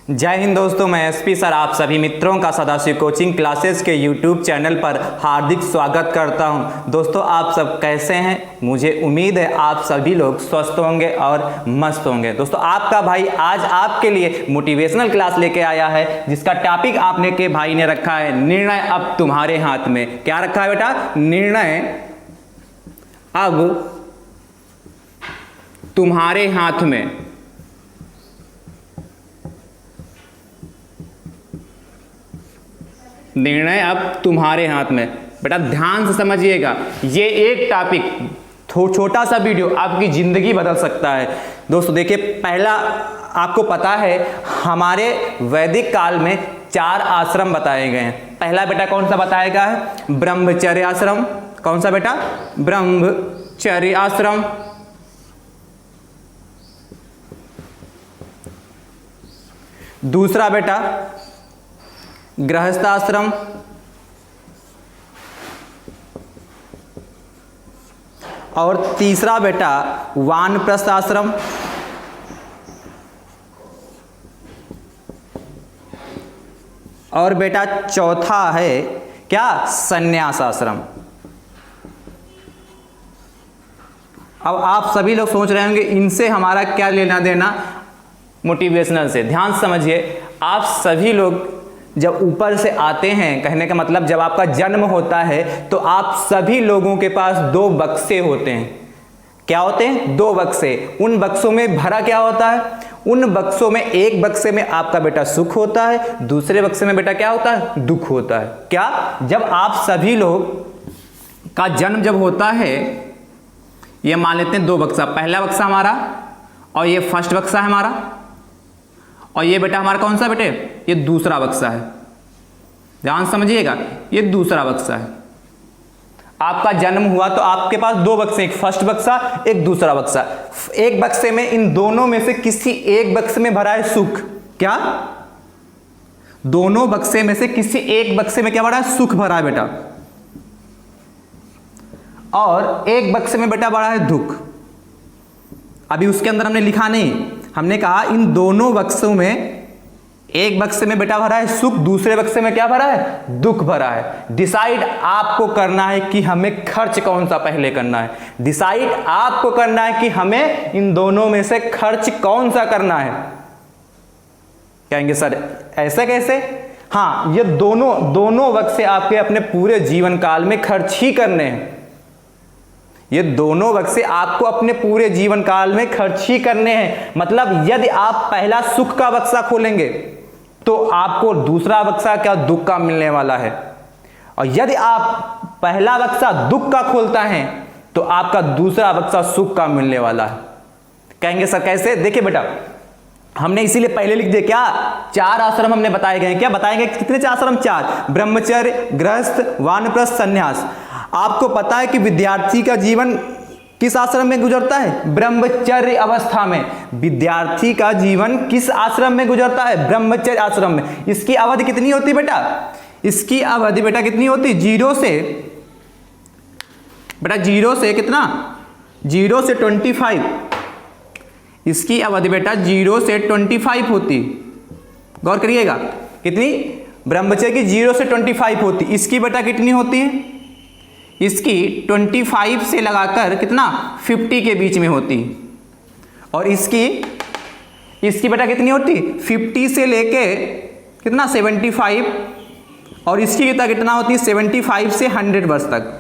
जय हिंद दोस्तों, मैं एसपी सर आप सभी मित्रों का सदाशिव कोचिंग क्लासेस के यूट्यूब चैनल पर हार्दिक स्वागत करता हूं। दोस्तों आप सब कैसे हैं? मुझे उम्मीद है आप सभी लोग स्वस्थ होंगे और मस्त होंगे। दोस्तों आपका भाई आज आपके लिए मोटिवेशनल क्लास लेके आया है, जिसका टॉपिक आपने के भाई ने रखा है निर्णय अब तुम्हारे हाथ में। क्या रखा है बेटा? निर्णय अब तुम्हारे हाथ में। निर्णय अब तुम्हारे हाथ में। बेटा ध्यान से समझिएगा, ये एक टॉपिक छोटा सा वीडियो आपकी जिंदगी बदल सकता है। दोस्तों देखिए, पहला आपको पता है हमारे वैदिक काल में 4 आश्रम बताए गए हैं। पहला बेटा कौन सा बताया गया है? ब्रह्मचर्य आश्रम। कौन सा बेटा? ब्रह्मचर्य आश्रम। दूसरा बेटा गृहस्थ आश्रम। और तीसरा बेटा वानप्रस्थ आश्रम। और बेटा चौथा है क्या? संन्यास आश्रम। अब आप सभी लोग सोच रहे होंगे इनसे हमारा क्या लेना देना मोटिवेशनल से। ध्यान समझिए, आप सभी लोग जब ऊपर से आते हैं, कहने का मतलब जब आपका जन्म होता है तो आप सभी लोगों के पास 2 बक्से होते हैं। क्या होते हैं? 2 बक्से। उन बक्सों में भरा क्या होता है? उन बक्सों में एक बक्से में आपका बेटा सुख होता है, दूसरे बक्से में बेटा क्या होता है? दुख होता है। क्या? जब आप सभी लोग का जन्म जब होता है, ये मान लेते हैं 2 बक्सा। पहला बक्सा हमारा और ये फर्स्ट बक्सा है हमारा, और ये बेटा हमारा कौन सा बेटे? ये दूसरा बक्सा है। ध्यान समझिएगा, ये दूसरा बक्सा है। आपका जन्म हुआ तो आपके पास 2 बक्से, एक फर्स्ट बक्सा एक दूसरा बक्सा। एक बक्से में, इन दोनों में से किसी एक बक्से में भरा है सुख। क्या? दोनों बक्से में से किसी एक बक्से में क्या भरा है? सुख भरा है बेटा। और एक बक्से में बेटा भरा है दुख। अभी उसके अंदर हमने लिखा नहीं, हमने कहा इन दोनों बक्सों में एक बक्से में बेटा भरा है सुख, दूसरे बक्से में क्या भरा है? दुख भरा है। डिसाइड आपको करना है कि हमें खर्च कौन सा पहले करना है। डिसाइड आपको करना है कि हमें इन दोनों में से खर्च कौन सा करना है। कहेंगे सर ऐसा कैसे? हाँ, ये दोनों बक्से आपके अपने पूरे जीवन काल में खर्च ही करने हैं। ये दोनों बक्से आपको अपने पूरे जीवन काल में खर्च ही करने हैं। मतलब यदि आप पहला सुख का बक्सा खोलेंगे तो आपको दूसरा बक्सा क्या? दुख का मिलने वाला है। और यदि आप पहला बक्सा दुख का खोलता है तो आपका दूसरा बक्सा सुख का मिलने वाला है। कहेंगे सर कैसे? देखिए बेटा, हमने इसीलिए पहले लिख दिया क्या? 4 आश्रम हमने बताए गए हैं। क्या बताए गए? कितने आश्रम? 4। ब्रह्मचर्य, गृहस्थ, वानप्रस्थ, संन्यास। आपको पता है कि विद्यार्थी का जीवन किस आश्रम में गुजरता है? ब्रह्मचर्य अवस्था में। विद्यार्थी का जीवन किस आश्रम में गुजरता है? ब्रह्मचर्य आश्रम में। इसकी अवधि कितनी होती बेटा? इसकी अवधि बेटा कितनी होती? 0 से बेटा 0 से कितना? 0 से 25। इसकी अवधि बेटा 0 से 25 होती। गौर करिएगा, कितनी? ब्रह्मचर्य की 0 से 25 होती। इसकी बेटा कितनी होती है? इसकी 25 से लगाकर कितना? 50 के बीच में होती। और इसकी बेटा कितनी होती? 50 से लेके कितना? 75। और इसकी बेटा कितना होती? 75 से 100 वर्ष तक।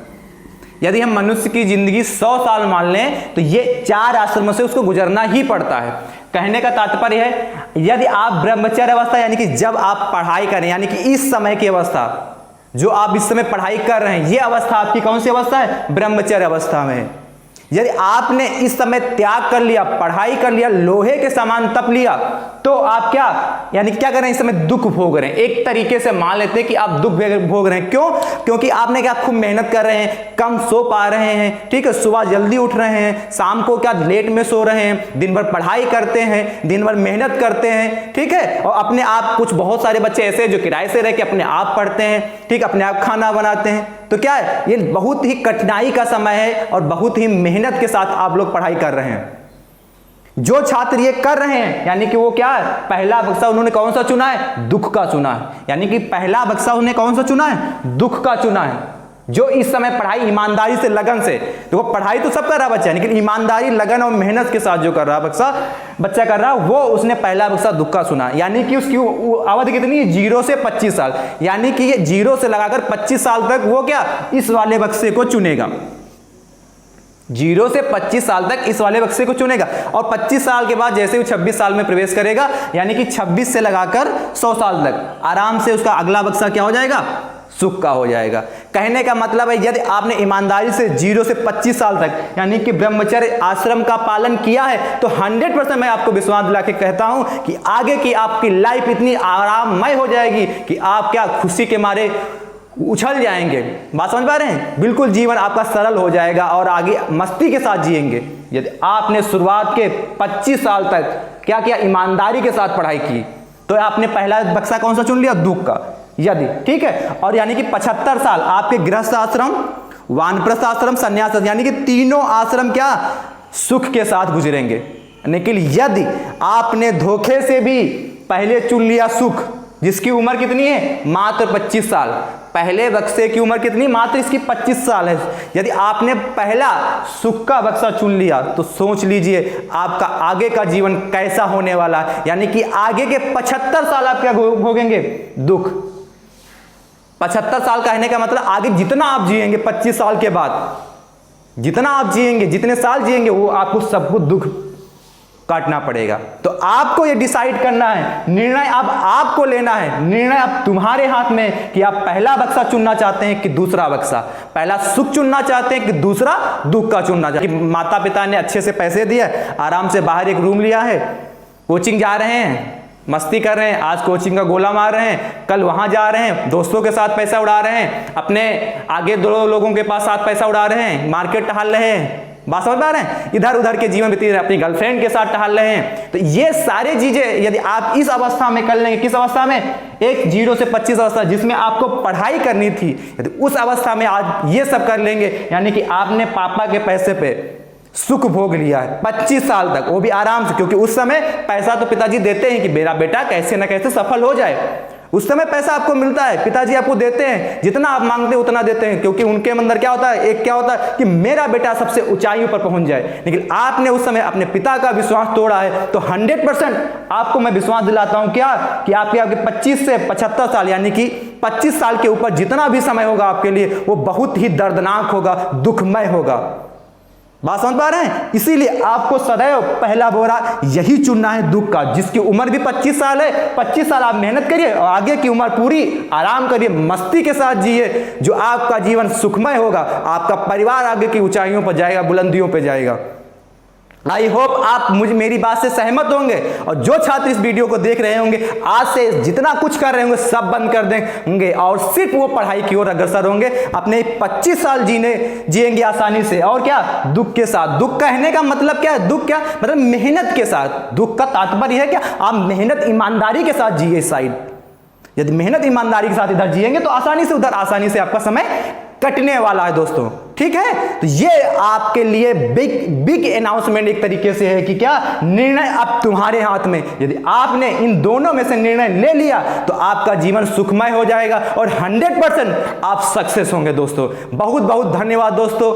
यदि हम मनुष्य की जिंदगी 100 साल मान लें तो ये 4 आश्रमों से उसको गुजरना ही पड़ता है। कहने का तात्पर्य है, यदि आप ब्रह्मचर्य अवस्था यानी कि जब आप पढ़ाई करें, यानी कि इस समय की अवस्था जो आप इस समय पढ़ाई कर रहे हैं, ये अवस्था आपकी कौन सी अवस्था है? ब्रह्मचर्य अवस्था में। यदि आपने इस समय त्याग कर लिया, पढ़ाई कर लिया, लोहे के समान तप लिया, तो आप क्या यानी क्या कर रहे हैं? इस समय दुख भोग रहे हैं। एक तरीके से मान लेते हैं कि आप दुख भोग रहे हैं। क्यों? क्योंकि आपने क्या खूब मेहनत कर रहे हैं, कम सो पा रहे हैं, ठीक है, सुबह जल्दी उठ रहे हैं, शाम को क्या लेट में सो रहे हैं, दिन भर पढ़ाई करते हैं, दिन भर मेहनत करते हैं, ठीक है। और अपने आप, कुछ बहुत सारे बच्चे ऐसे जो किराए से रह के अपने आप पढ़ते हैं, ठीक, अपने आप खाना बनाते हैं। तो क्या है, ये बहुत ही कठिनाई का समय है और बहुत ही मेहनत के साथ आप लोग पढ़ाई कर रहे हैं। जो छात्र ये कर रहे हैं यानी कि वो क्या है, पहला बक्सा उन्होंने कौन सा चुना है, दुख का चुना है। यानी कि पहला बक्सा उन्होंने कौन सा चुना है, दुख का चुना है। जो इस समय पढ़ाई ईमानदारी से, लगन से, देखो पढ़ाई तो सब कर रहा बच्चा, लेकिन ईमानदारी, लगन और मेहनत के साथ जो कर रहा बच्चा कर रहा, वो उसने पहला बक्सा दुख का चुना। यानी कि उसकी अवधि कितनी है, 0 से 25 साल। यानी कि ये 0 से लगाकर 25 साल तक वो क्या, इस वाले बक्से को चुनेगा। 0 से 25 साल तक इस वाले बक्से को चुनेगा। और 25 साल के बाद जैसे वो 26 साल में प्रवेश करेगा, यानी कि 26 से लगाकर 100 साल तक आराम से उसका अगला बक्सा क्या हो जाएगा, सुख का हो जाएगा। कहने का मतलब है यदि आपने ईमानदारी से 0 से 25 साल तक यानी कि ब्रह्मचर्य आश्रम का पालन किया है, तो 100% मैं आपको विश्वास दिला के कहता हूं कि आगे की आपकी लाइफ इतनी आराममय हो जाएगी कि आप क्या खुशी के मारे उछल जाएंगे। बात समझ पा रहे हैं, बिल्कुल जीवन आपका सरल हो जाएगा और आगे मस्ती के साथ जिएंगे। यदि आपने शुरुआत के 25 साल तक क्या किया, ईमानदारी के साथ पढ़ाई की, तो आपने पहला बक्सा कौन सा चुन लिया, दुख का। यदि ठीक है, और यानी कि 75 साल आपके गृहस्थ आश्रम, वानप्रस्थ आश्रम, संन्यास, यानी कि तीनों आश्रम क्या सुख के साथ गुजरेंगे। लेकिन यदि आपने धोखे से भी पहले चुन लिया सुख, जिसकी उम्र कितनी है, मात्र 25 साल, पहले बक्से की उम्र कितनी, मात्र इसकी 25 साल है। यदि आपने पहला सुख का बक्सा चुन लिया तो सोच लीजिए आपका आगे का जीवन कैसा होने वाला है। यानी कि आगे के 75 साल आप क्या भोगेंगे, दुख। 75 साल कहने का मतलब आगे जितना आप जिएंगे 25 साल के बाद, जितना आप जिएंगे, जितने साल जिएंगे, वो आपको सब कुछ दुख काटना पड़ेगा। तो आपको ये डिसाइड करना है, निर्णय अब आपको लेना है। निर्णय अब तुम्हारे हाथ में कि आप पहला बक्सा चुनना चाहते हैं कि दूसरा बक्सा, पहला सुख चुनना चाहते हैं कि दूसरा दुख का चुनना चाहते हैं। माता पिता ने अच्छे से पैसे दिए, आराम से बाहर एक रूम लिया है, कोचिंग जा रहे हैं, मस्ती कर रहे हैं, आज कोचिंग का गोला मार रहे हैं, कल वहां जा रहे हैं, दोस्तों के साथ पैसा उड़ा रहे हैं, अपने आगे 2 लोगों के पास साथ पैसा उड़ा रहे हैं, मार्केट टहल रहे हैं। बात समझ पा रहे हैं, इधर उधर के जीवन बीत रहे हैं, अपनी गर्लफ्रेंड के साथ टहल रहे हैं। तो ये सारी चीजें यदि आप इस अवस्था में कर लेंगे, किस अवस्था में, एक 0 से 25 अवस्था जिसमें आपको पढ़ाई करनी थी, यदि उस अवस्था में आज ये सब कर लेंगे, यानी कि आपने पापा के पैसे पे सुख भोग लिया है 25 साल तक, वो भी आराम से, क्योंकि उस समय पैसा तो पिताजी देते हैं कि मेरा बेटा कैसे ना कैसे सफल हो जाए। उस समय पैसा आपको मिलता है, पिताजी आपको देते हैं, जितना आप मांगते हैं उतना देते हैं, क्योंकि उनके अंदर क्या होता है, एक क्या होता है कि मेरा बेटा सबसे ऊंचाइयों पर पहुंच जाए। लेकिन आपने उस समय अपने पिता का विश्वास तोड़ा है, तो 100% आपको मैं विश्वास दिलाता हूं क्या, कि आपके 25 से 75 साल यानी कि 25 साल के ऊपर जितना भी समय होगा आपके लिए, वो बहुत ही दर्दनाक होगा, दुखमय होगा। बात समझ पा रहे हैं, इसीलिए आपको सदैव पहला बोरा यही चुनना है, दुख का, जिसकी उम्र भी 25 साल है। 25 साल आप मेहनत करिए और आगे की उम्र पूरी आराम करिए, मस्ती के साथ जिए, जो आपका जीवन सुखमय होगा, आपका परिवार आगे की ऊंचाइयों पर जाएगा, बुलंदियों पर जाएगा। आई होप आप मेरी बात से सहमत होंगे, और जो छात्र इस वीडियो को देख रहे होंगे, आज से जितना कुछ कर रहे होंगे सब बंद कर देंगे और सिर्फ वो पढ़ाई की ओर अग्रसर होंगे, अपने 25 साल जिएंगे आसानी से। और क्या, दुख के साथ। दुख कहने का मतलब क्या है, दुख क्या मतलब, मेहनत के साथ। दुख का तात्पर्य है क्या, आप मेहनत ईमानदारी के साथ जिए इस साइड। यदि मेहनत ईमानदारी के साथ इधर जिएंगे तो आसानी से उधर आसानी से आपका समय कटने वाला है दोस्तों, ठीक है। तो ये आपके लिए बिग अनाउंसमेंट एक तरीके से है कि क्या, निर्णय अब तुम्हारे हाथ में। यदि आपने इन दोनों में से निर्णय ले लिया तो आपका जीवन सुखमय हो जाएगा और 100% आप सक्सेस होंगे दोस्तों। बहुत बहुत धन्यवाद दोस्तों।